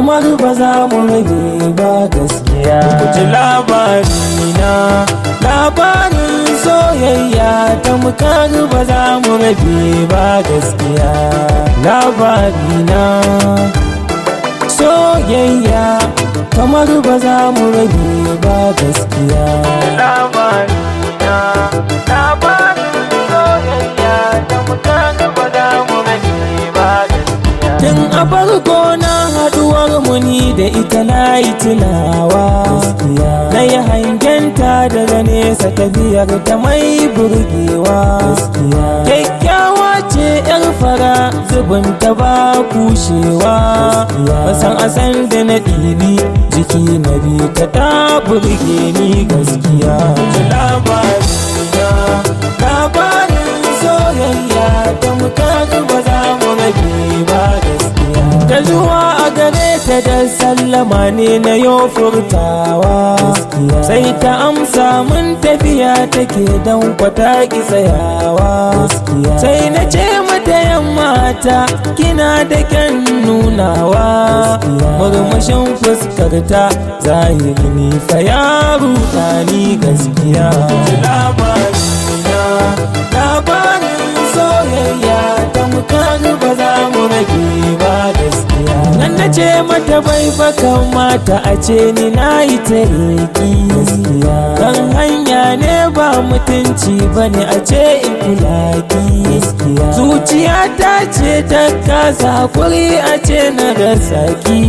kamar ba za mu rabe ba gaskiya. Ku ji labarina, labarin soyayya tamkar ba za mu rabe ba gaskiya. Labarina soyayya kamar ba za mu rabe ba gaskiya. Labarina, labarin soyayya tamkar ba za mu rabe ba gaskiya. Tun a farko na haduwar mu ni da ita na yi tunawa, na yi hangenta daga nesa tafiyar ta mai burgewa. Kyakkyawa ce yar fara zubinta ba kushewa, basan asan da na ɗibi jiki na bi ta burge ni gaskiya. Labarina, labarin soyayya tamkar ba za mu rabe ba gaskiya. Da zuwa a gare ta da sallama ne na yo furtawa, sai ta amsa mun tafiya take don kwata ki tsayawa. Sai na ce mata yamma ta kina da kyan nunawa, murmushin fuskarta zahiri ni fa ya ruɗa ni gaskiya. Labarina, labarin soyayya tamkar ba za mu rage ba gaskiya. Nan na ce mata bai fa kamata a ce ni na yi tariki, kan hanya ne ba mutunci bane a ce in kula ki. Zuciya ta ce ta kasa hakuri a ce na rasa ki,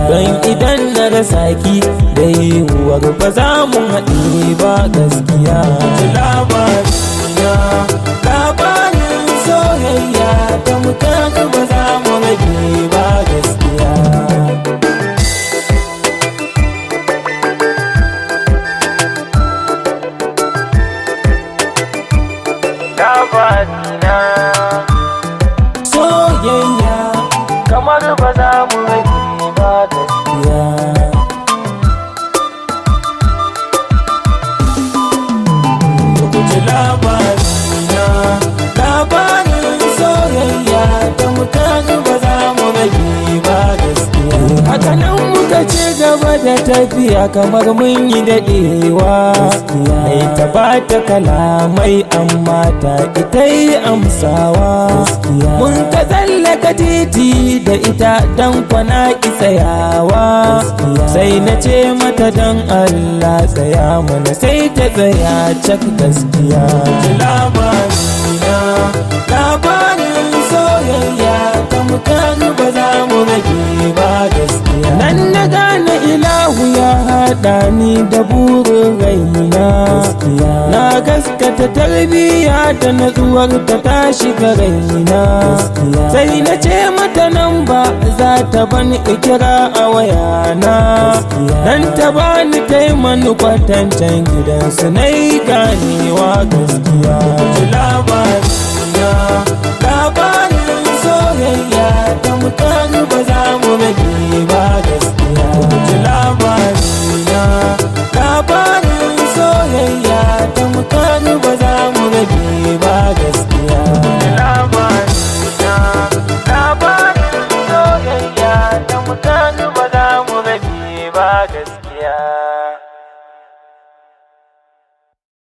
don idan na rasa ki da yiwuwar ba za mu haɗe ba gaskiya. Labarina, labarin soyayya tamkar ba za mu rage ba gaskiya. Labarina, soyayya kamar ba za mu rage ba gaskiya. Ku ji labarina, labarin soyayya tamkar ba za mu rage ba gaskiya. Haka nan muka ci gaba da tafiya kamar mun yi daɗewa, mai ta bata kalamai amma ta ita yi amsawa. Mun ka tsallaka titi da ita don kwana ki tsayawa, sai na ce mata don Allah tsaya mana, sai ta tsaya cak gaskiya. Labarina, labarin soyayya tamkar ba za mu rage ba gaskiya. Nan na gane ilahu ya haɗa ni da burin raina, na gaskata tarbiyya da natsuwar ta shiga raina. Sai na ce mata nan ba za ta bani ikira a wayana, dan ta bani taimani kwatancen gidansu na yi ganewa gaskiya. Labarina, labarin soyayya tamkar ba za mu rage ba gaskiya. Labarina, labarin soyayya tamkar ba za mu rage ba gaskiya. Labarina, labarin soyayya tamkar ba za mu rage ba gaskiya.